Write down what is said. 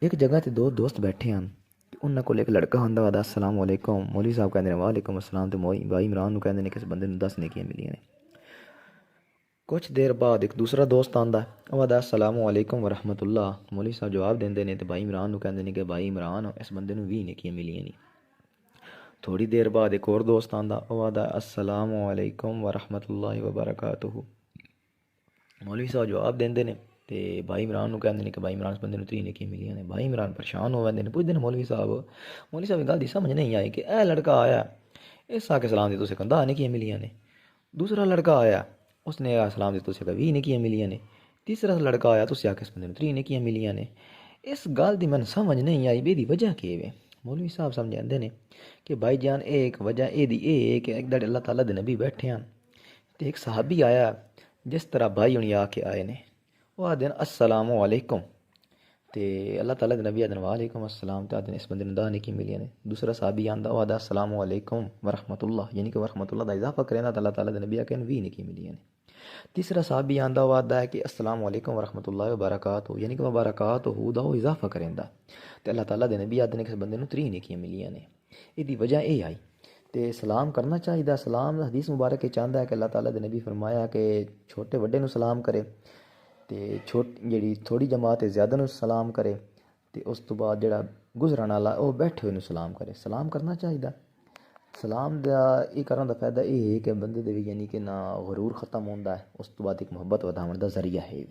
ایک جگہ تے دو دوست بیٹھے ہیں، انہاں کول ایک لڑکا ہوندا وا السلام علیکم، مولوی صاحب کہندے نے وعلیکم السلام، تے بھائی عمران نوں کہندے نے کہ اس بندے نوں 10 نیکیاں ملیاں نے۔ کچھ دیر بعد ایک دوسرا دوست آندا ہے، وہ آدا السلام علیکم ورحمۃ اللہ، مولوی صاحب جواب دیندے نے تے بھائی عمران نوں کہندے نے کہ بھائی عمران اس بندے نوں 20 نیکیاں ملیاں نے۔ تھوڑی دیر بعد ایک اور دوست آندا، وہ آدا السلام علیکم ورحمۃ اللہ وبرکاتہ، مولوی صاحب جواب دیندے نے تے بھائی عمران نوں کہندے نے کہ بھائی عمران اس بندے نوں 3 نیکیاں ملیاں نے۔ بھائی عمران پریشان ہو ویندے نے، پوچھدے نے مولوی صاحب گل دی سمجھ نہیں آئی کہ اے لڑکا آیا اس آ کے سلام دی تسیں کہندا نیکیاں ملیاں نے، دوسرا لڑکا آیا اس نے سلام دی تسیں 20 نیکیاں ملیاں نے، تیسرا لڑکا آیا تسیں آ کے اس بندے نوں 3 نیکیاں ملیاں نے، اس گل دی مینوں سمجھ نہیں آئی بے دی وجہ کی ہے؟ مولوی صاحب سمجھاندے نے کہ بھائی جان ایک وجہ اے دی اے ہے کہ ایک دڑ اللہ تعالیٰ دے نبی بیٹھے ہیں تے ایک صحابی آیا جس طرح بھائی ہونی آ کے آئے نے، وہ آدھے السلام علیکم تے اللہ تعالیٰ دے نبی آدھے وعلیکم السلام تے آدھے اس بندے نوں 10 نیکیاں ملیاں نے۔ دوسرا صحابی آندا وہ آدھا السلام علیکم ورحمۃ اللہ، یعنی کہ ورحمۃ اللہ دا اضافہ کرنا تے اللہ تعالیٰ دے نبی آ کے 20 نیکیاں ملیاں نے۔ تیسرا صحابی آندا وہ آدھا ہے کہ السلام علیکم ورحمۃ اللہ وبرکاتہ، یعنی کہ وبرکاتہ دا وہ اضافہ کریندا تے اللہ تعالیٰ دے نبی آدھے نے کہ اس بندے نوں 3 نیکیاں ملیاں نے۔ ایدی وجہ اے آئی تے سلام کرنا چاہیے۔ سلام حدیث مبارک کے چاہندا ہے کہ اللہ تعالیٰ دے نبی فرمایا کہ چھوٹے وڈے نوں سلام کرے تے جیڑی تھوڑی جماعت ہے زیادہ نوں سلام کرے تے اس تو بعد جڑا گزرن والا او بیٹھے ہوئے نوں سلام کرے۔ سلام کرنا چاہیے۔ سلام دا یہ کرن دا فائدہ یہ ہے کہ بندے دے یعنی کہ نہ غرور ختم ہوندا ہے، اس تو بعد ایک محبت ودھاون دا ذریعہ ہے۔